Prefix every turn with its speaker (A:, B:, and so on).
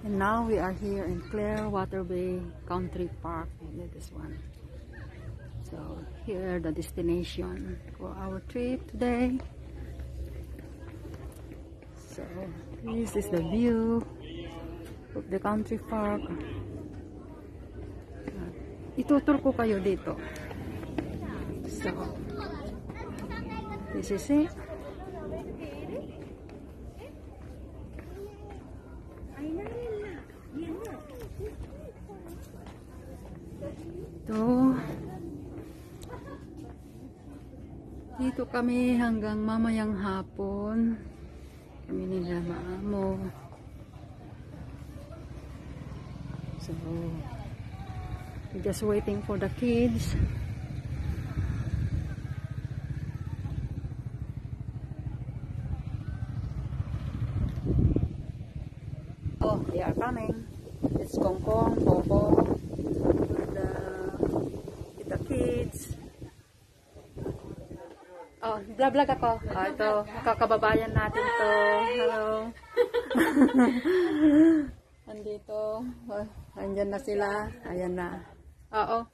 A: And now we are here in Clearwater Bay Country Park. This one. So here the destination for our trip today. So this is the view of the country park. Itutur ko kayo dito. So this is it. Dito kami hanggang mamayang hapon. Kami nila maamo. So, we're just waiting for the kids. Oh, they are coming. It's Kong Kong, Popo, with the kids. Oh, vlog ako. Oh, ito, kakababayan natin to. Hello. Andito. Oh, andyan na sila. Ayan na. Oo.